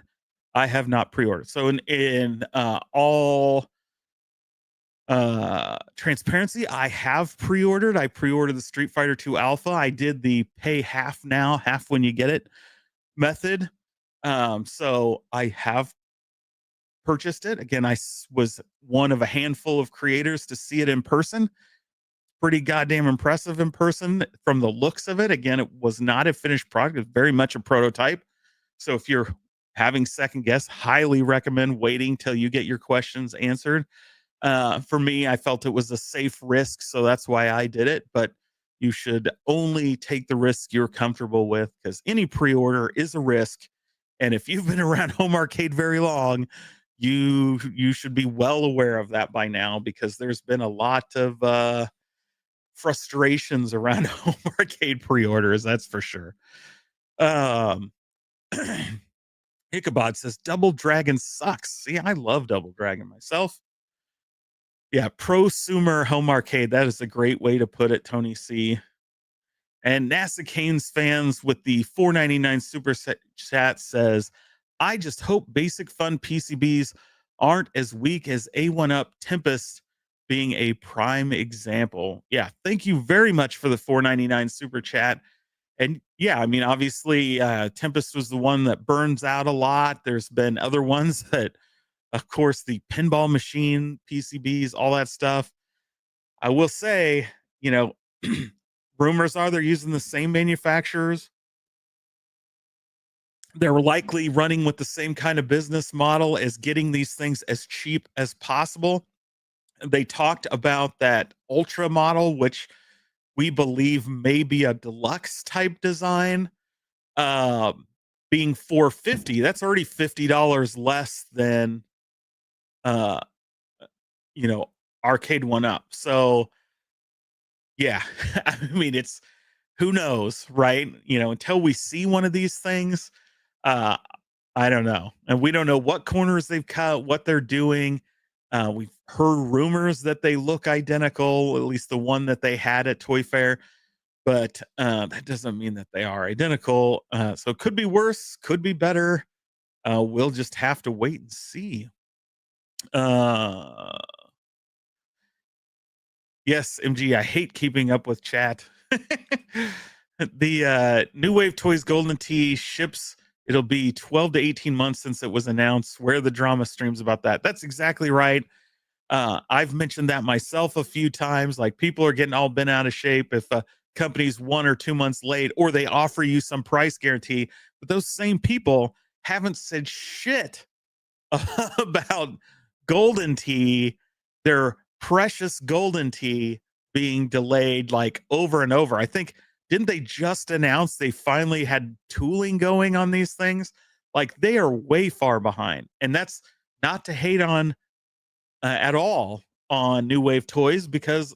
I have not pre-ordered. So in all transparency, I have pre-ordered. I pre-ordered the Street Fighter 2 Alpha. I did the pay half now, half when you get it method. So I have purchased it. Again, was one of a handful of creators to see it in person. Pretty goddamn impressive in person from the looks of it. Again, it was not a finished product. It's very much a prototype. So if you're having second guess, highly recommend waiting till you get your questions answered. For me, I felt it was a safe risk, so that's why I did it. But you should only take the risk you're comfortable with, because any pre-order is a risk. And if you've been around home arcade very long, you should be well aware of that by now, because there's been a lot of frustrations around home arcade pre-orders, that's for sure. Um, Ichabod says Double Dragon sucks. See, I love Double Dragon myself. Yeah, prosumer home arcade. That is a great way to put it, Tony C. And NASA Canes fans with the 4.99 super chat says, I just hope basic fun PCBs aren't as weak as A1up Tempest being a prime example. Yeah, thank you very much for the 4.99 super chat. And yeah, I mean, obviously, Tempest was the one that burns out a lot. There's been other ones that, of course, the pinball machine, PCBs, all that stuff. I will say, you know, rumors are they're using the same manufacturers. They're likely running with the same kind of business model as getting these things as cheap as possible. They talked about that Ultra model, which we believe may be a deluxe type design, being 450. That's already $50 less than uh you know, Arcade1up. So yeah, I mean, it's, who knows, right? You know, until we see one of these things, uh, I don't know. And we don't know what corners they've cut, what they're doing. We've heard rumors that they look identical, at least the one that they had at Toy Fair, but that doesn't mean that they are identical. So it could be worse, could be better. We'll just have to wait and see. Uh, Yes, MG, I hate keeping up with chat. The New Wave Toys Golden Tee ships. It'll be 12 to 18 months since it was announced. Where are the drama streams about that? That's exactly right. I've mentioned that myself a few times. Like, people are getting all bent out of shape if a company's 1 or 2 months late, or they offer you some price guarantee. But those same people haven't said shit about Golden Tee, their precious Golden Tee, being delayed like over and over. I think, didn't they just announce they finally had tooling going on these things? Like, they are way far behind. And that's not to hate on at all on New Wave Toys, because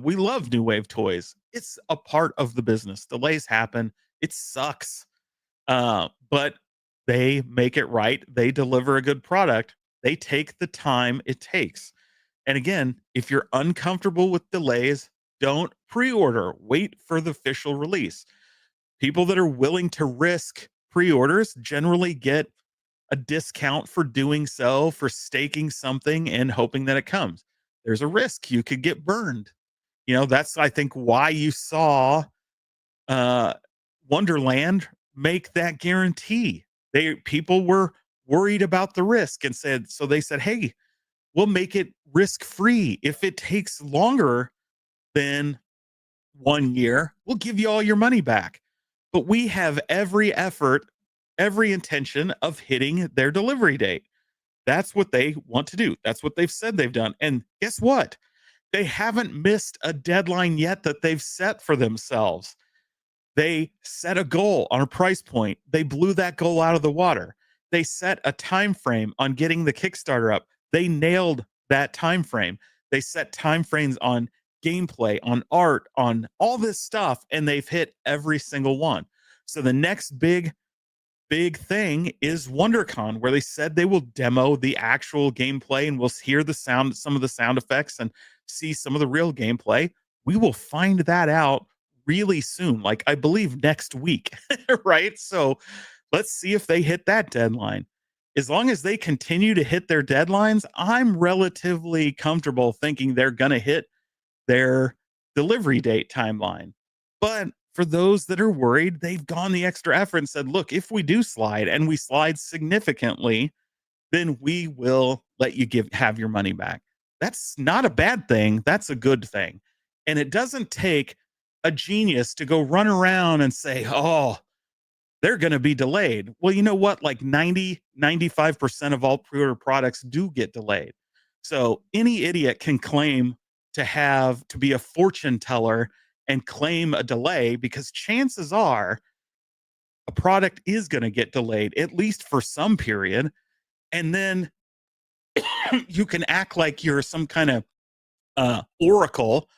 we love New Wave Toys. It's a part of the business. Delays happen. It sucks. But they make it right. They deliver a good product. They take the time it takes. And again, if you're uncomfortable with delays, don't pre-order. Wait for the official release. People that are willing to risk pre-orders generally get a discount for doing so, for staking something and hoping that it comes. There's a risk you could get burned. You know, that's, I think, why you saw uh Wonderland make that guarantee. People were worried about the risk, and said, so they said, hey, we'll make it risk free. If it takes longer than 1 year, we'll give you all your money back. But we have every effort, every intention of hitting their delivery date. That's what they want to do. That's what they've said they've done. And guess what? They haven't missed a deadline yet that they've set for themselves. They set a goal on a price point. They blew that goal out of the water. They set a time frame on getting the Kickstarter up. They nailed that time frame. They set time frames on gameplay, on art, on all this stuff, and they've hit every single one. So the next big big thing is WonderCon, where they said they will demo the actual gameplay and we'll hear the sound, some of the sound effects, and see some of the real gameplay. We will find that out really soon, like I believe next week, right? So let's see if they hit that deadline. As long as they continue to hit their deadlines, I'm relatively comfortable thinking they're going to hit their delivery date timeline. But for those that are worried, they've gone the extra effort and said, look, if we do slide and we slide significantly, then we will let you have your money back. That's not a bad thing. That's a good thing. And it doesn't take a genius to go run around and say, oh, they're going to be delayed. Well, you know what? Like 95% of all pre-order products do get delayed. So any idiot can claim to be a fortune teller and claim a delay, because chances are a product is going to get delayed, at least for some period. And then you can act like you're some kind of oracle.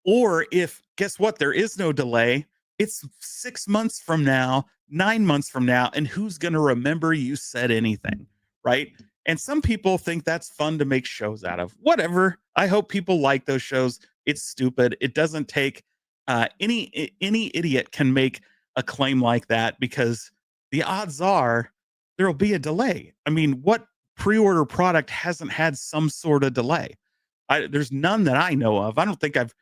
Or if, guess what, there is no delay, it's 6 months from now, 9 months from now, and who's going to remember you said anything, right? And some people think that's fun to make shows out of. Whatever. I hope people like those shows. It's stupid. It doesn't take any idiot can make a claim like that, because the odds are there'll be a delay. I mean, what pre-order product hasn't had some sort of delay? There's none that I know of. I don't think I've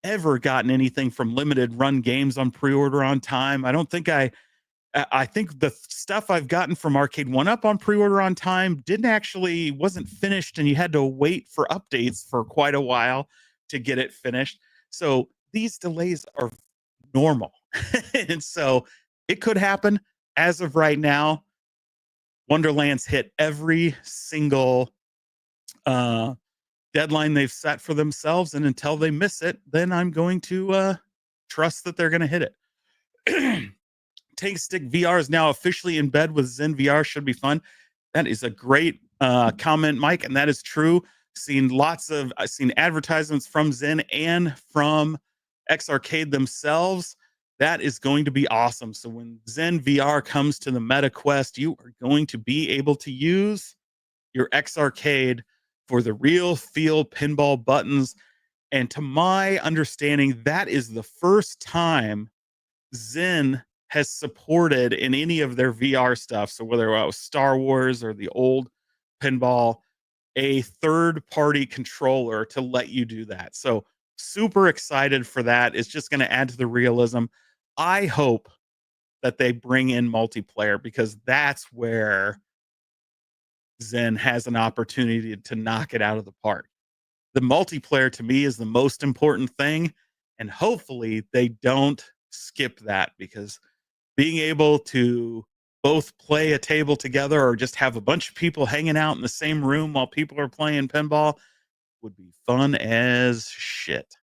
ever gotten anything from limited run games on pre-order on time. I think the stuff I've gotten from Arcade1up on pre-order on time wasn't finished, and you had to wait for updates for quite a while to get it finished. So these delays are normal. And so it could happen. As of right now, Wonderland's hit every single deadline they've set for themselves, and until they miss it, then I'm going to trust that they're going to hit it. Tank Stick VR is now officially in bed with Zen VR. Should be fun. That is a great comment, Mike, and that is true. I've seen advertisements from Zen and from X Arcade themselves. That is going to be awesome. So when Zen VR comes to the Meta Quest, you are going to be able to use your X Arcade for the real feel pinball buttons. And to my understanding, that is the first time Zen has supported in any of their VR stuff, so whether it was Star Wars or the old pinball, a third-party controller to let you do that. So super excited for that. It's just going to add to the realism. I hope that they bring in multiplayer, because that's where Zen has an opportunity to knock it out of the park. The multiplayer to me is the most important thing, and hopefully they don't skip that, because being able to both play a table together or just have a bunch of people hanging out in the same room while people are playing pinball would be fun as shit.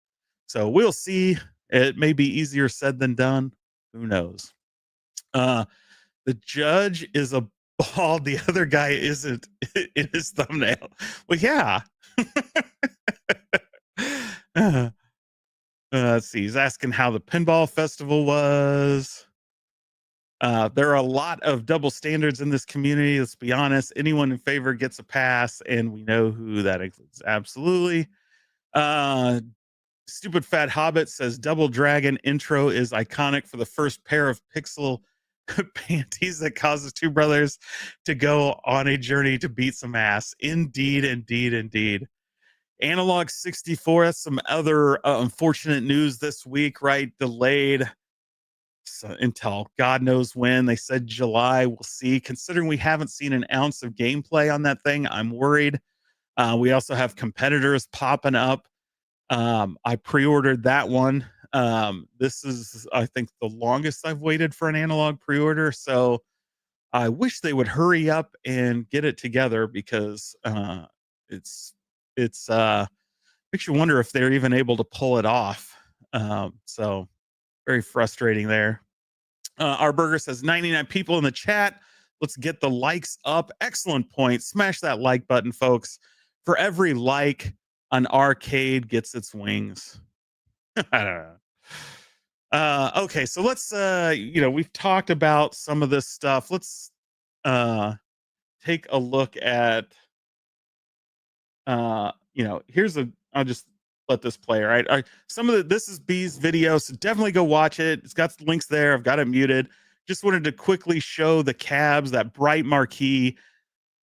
So we'll see. It may be easier said than done. Who knows? The judge is a bald. The other guy isn't in his thumbnail. Well, yeah. Let's see. He's asking how the pinball festival was. There are a lot of double standards in this community. Let's be honest. Anyone in favor gets a pass, and we know who that includes. Absolutely. Stupid Fat Hobbit says Double Dragon intro is iconic for the first pair of pixel panties that causes two brothers to go on a journey to beat some ass. Indeed, indeed, indeed. Analog 64, that's some other unfortunate news this week, right? Delayed until God knows when. They said July. We'll see. Considering we haven't seen an ounce of gameplay on that thing, I'm worried. We also have competitors popping up. I pre-ordered that one. This is, I think, the longest I've waited for an analog pre-order. So I wish they would hurry up and get it together, because it's makes you wonder if they're even able to pull it off. So very frustrating there. Our burger says 99 people in the chat. Let's get the likes up. Excellent point. Smash that like button, folks. For every like, an arcade gets its wings. I don't know. Okay, so let's we've talked about some of this stuff. Let's uh take a look at here's a I'll just let this play. All right. All right. Some of the this is B's video, so definitely go watch it. It's got links there. I've got it muted. Just wanted to quickly show the cabs, that bright marquee.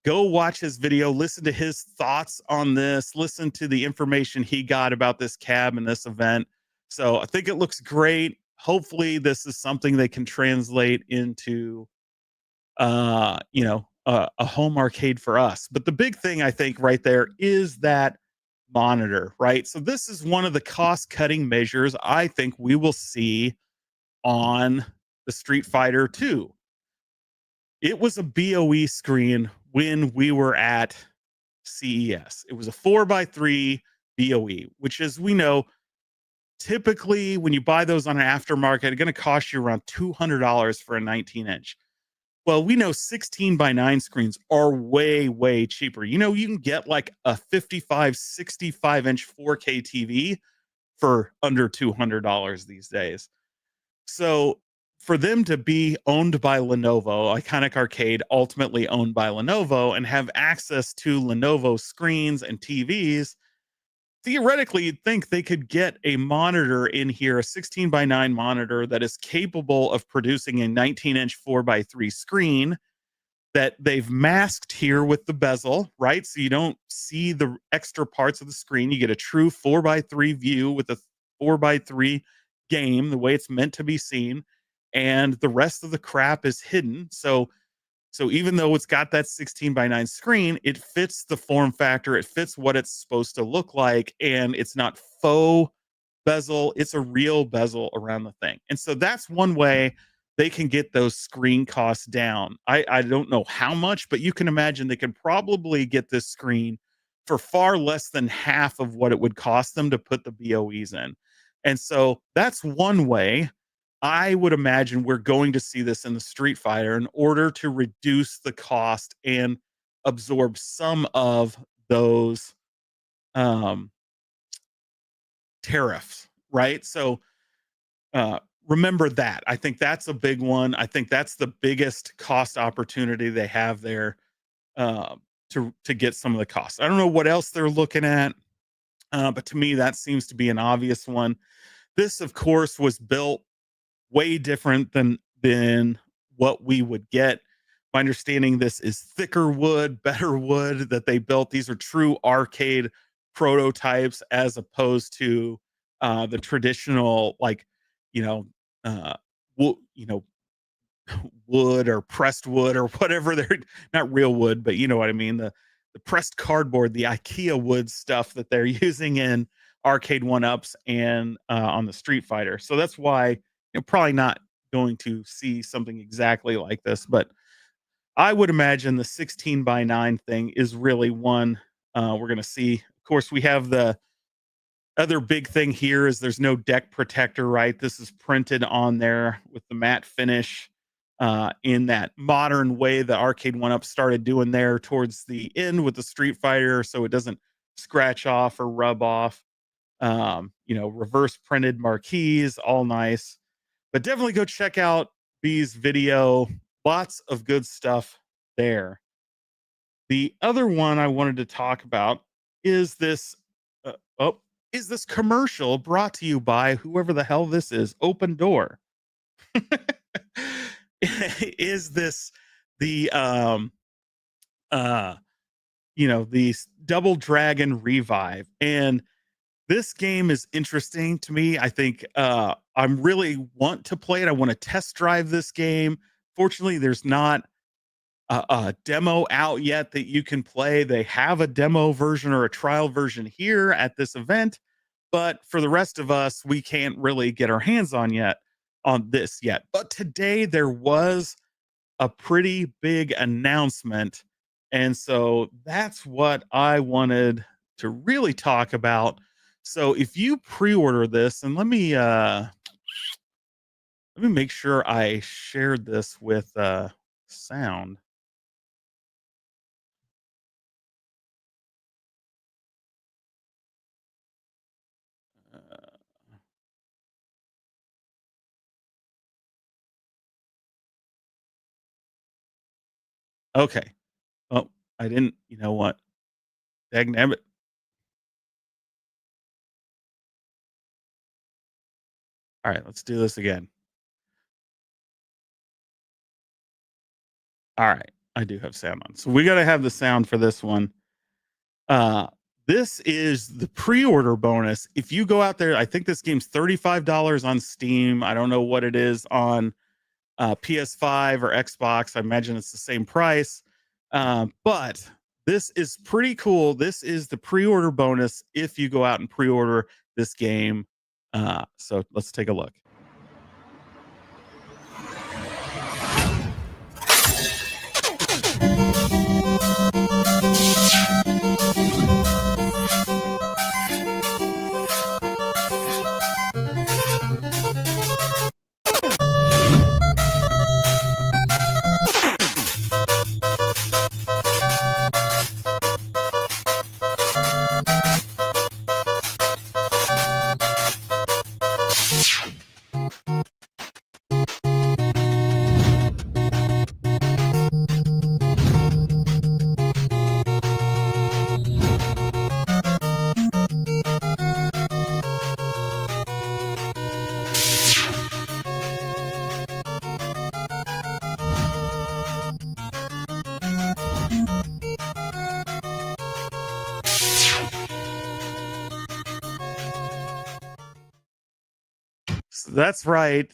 Go watch his video, listen to his thoughts on this, listen to the information he got about this cab and this event. So I think it looks great. Hopefully, this is something they can translate into a home arcade for us. But the big thing I think right there is that monitor, right? So this is one of the cost cutting measures I think we will see on the Street Fighter 2. It was a BOE screen when we were at CES. It was a 4x3 BOE, which, as we know, typically when you buy those on an aftermarket, it's going to cost you around $200 for a 19-inch. Well, we know 16 by 9 screens are way, way cheaper. You can get like a 55, 65-inch 4K TV for under $200 these days. So for them to be owned by Lenovo, Iconic Arcade, ultimately owned by Lenovo, and have access to Lenovo screens and TVs, theoretically, you'd think they could get a monitor in here, a 16 by 9 monitor that is capable of producing a 19-inch 4x3 screen that they've masked here with the bezel, right? So you don't see the extra parts of the screen. You get a true 4x3 view with a 4x3 game, the way it's meant to be seen. And the rest of the crap is hidden. So even though it's got that 16 by 9 screen, it fits the form factor. It fits what it's supposed to look like. And it's not faux bezel. It's a real bezel around the thing. And so that's one way they can get those screen costs down. I don't know how much, but you can imagine they can probably get this screen for far less than half of what it would cost them to put the BOEs in. And so that's one way. I would imagine we're going to see this in the Street Fighter in order to reduce the cost and absorb some of those um, tariffs, right? So uh, remember that. I think that's a big one. I think that's the biggest cost opportunity they have there uh, to get some of the costs. I don't know what else they're looking at, but to me, that seems to be an obvious one. This, of course, was built way different than what we would get. My understanding, this is thicker wood, better wood that they built. These are true arcade prototypes as opposed to the traditional, like, you know, uh, you know, wood or pressed wood or whatever. They're not real wood, but you know what I mean. The pressed cardboard, the IKEA wood stuff that they're using in Arcade1ups and on the Street Fighter. So that's why you're probably not going to see something exactly like this. But I would imagine the 16 by 9 thing is really one we're going to see. Of course, we have the other big thing here is there's no deck protector, right? This is printed on there with the matte finish in that modern way that Arcade1up started doing there towards the end with the Street Fighter, so it doesn't scratch off or rub off. Reverse printed marquees, all nice. But definitely go check out B's video. Lots of good stuff there. The other one I wanted to talk about is this. Uh, oh, is this commercial brought to you by whoever the hell this is? Open Door. Is this the uh the Double Dragon Revive? And this game is interesting to me. I think I'm really want to play it. I want to test drive this game. Fortunately, there's not a demo out yet that you can play. They have a demo version or a trial version here at this event, but for the rest of us, we can't really get our hands on this yet. But today there was a pretty big announcement, and so that's what I wanted to really talk about. So if you pre-order this, and let me make sure I shared this with sound. Uh, Okay. Oh, I didn't. You know what? Dagnabbit. All right, let's do this again. All right, I do have sound on, so we got to have the sound for this one. Uh, this is the pre-order bonus. If you go out there, I think this game's $35 on Steam. I don't know what it is on PS5 or Xbox. I imagine it's the same price. But this is pretty cool. This is the pre-order bonus if you go out and pre-order this game. So let's take a look. So that's right.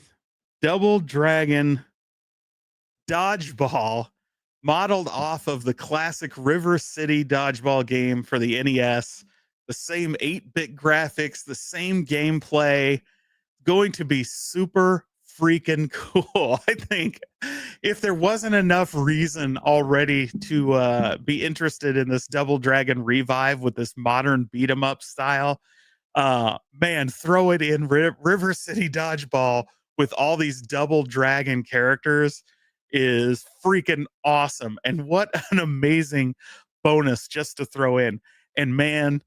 Double Dragon Dodgeball, modeled off of the classic River City dodgeball game for the NES. The same 8-bit graphics, the same gameplay, going to be super freaking cool. I think if there wasn't enough reason already to be interested in this Double Dragon revive with this modern beat 'em up style, man, throw it in River City Dodgeball with all these Double Dragon characters is freaking awesome. And what an amazing bonus just to throw in. And man,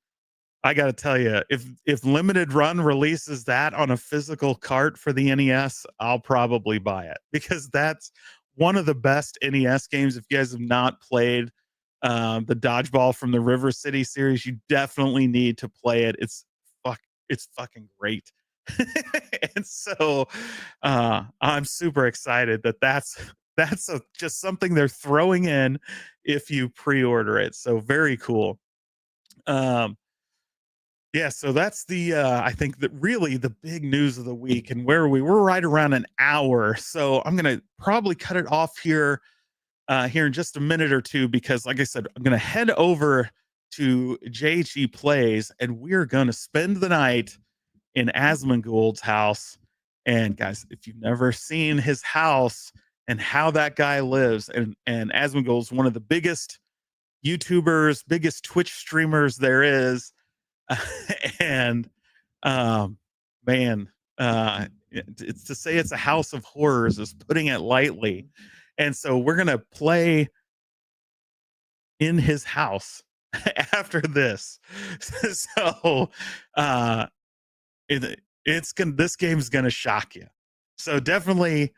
I got to tell you, if Limited Run releases that on a physical cart for the NES, I'll probably buy it because that's one of the best NES games. If you guys have not played the dodgeball from the River City series, you definitely need to play it. Fuck, it's fucking great. And so I'm super excited that just something they're throwing in if you pre-order it. So very cool. Um, yeah, so that's the I think that really the big news of the week, and where we're right around an hour. So I'm gonna probably cut it off here here in just a minute or two because, like I said, I'm gonna head over to JHE Plays, and we're gonna spend the night in Asmongold's house. And guys, if you've never seen his house and how that guy lives, and Asmongold's one of the biggest YouTubers, biggest Twitch streamers there is. And man, it's to say it's a house of horrors is putting it lightly. And so we're gonna play in his house after this. So it's gonna this game's gonna shock you. So definitely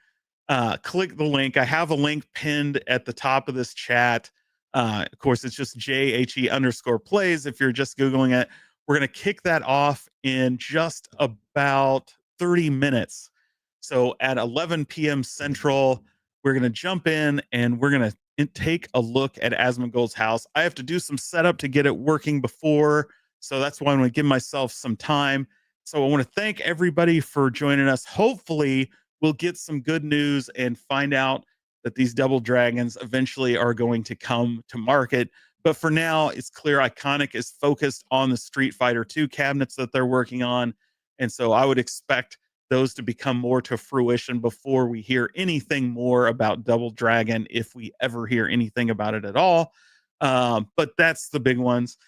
click the link. I have a link pinned at the top of this chat. Of course, it's just JHE_plays. If you're just Googling it, we're going to kick that off in just about 30 minutes. So at 11 p.m. Central, we're going to jump in and we're going to take a look at Asmongold's house. I have to do some setup to get it working before. So that's why I'm going to give myself some time. So I want to thank everybody for joining us. Hopefully, we'll get some good news and find out that these Double Dragons eventually are going to come to market. But for now, it's clear Iconic is focused on the Street Fighter 2 cabinets that they're working on. And so I would expect those to become more to fruition before we hear anything more about Double Dragon, if we ever hear anything about it at all. But that's the big ones.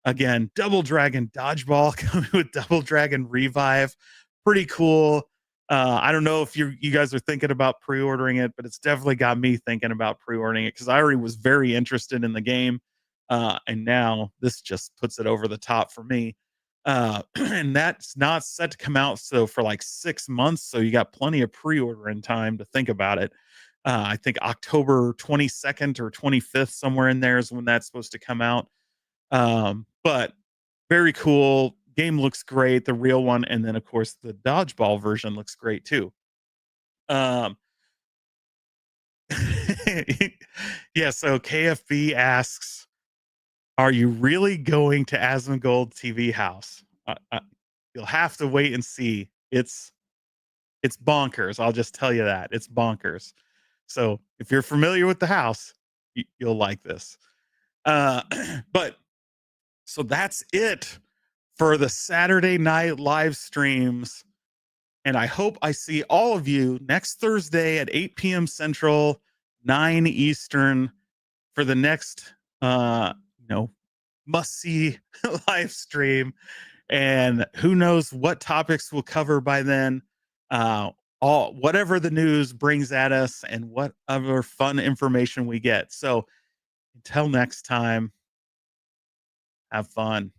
Again, Double Dragon Dodgeball coming with Double Dragon Revive. Pretty cool. I don't know if you guys are thinking about pre-ordering it, but it's definitely got me thinking about pre-ordering it because I already was very interested in the game. And now this just puts it over the top for me. And that's not set to come out so for like 6 months. So you got plenty of pre-ordering time to think about it. I think October 22nd or 25th, somewhere in there is when that's supposed to come out. But very cool. Game looks great, the real one, and then of course the dodgeball version looks great too. Um, yeah. So KFB asks, "Are you really going to Asmongold TV House?" You'll have to wait and see. It's bonkers. I'll just tell you that it's bonkers. So if you're familiar with the house, you'll like this. Uh, but so that's it for the Saturday night live streams. And I hope I see all of you next Thursday at 8 p.m. Central, 9 Eastern for the next, you know, must see live stream. And who knows what topics we'll cover by then. Uh, all whatever the news brings at us and whatever fun information we get. So until next time, have fun.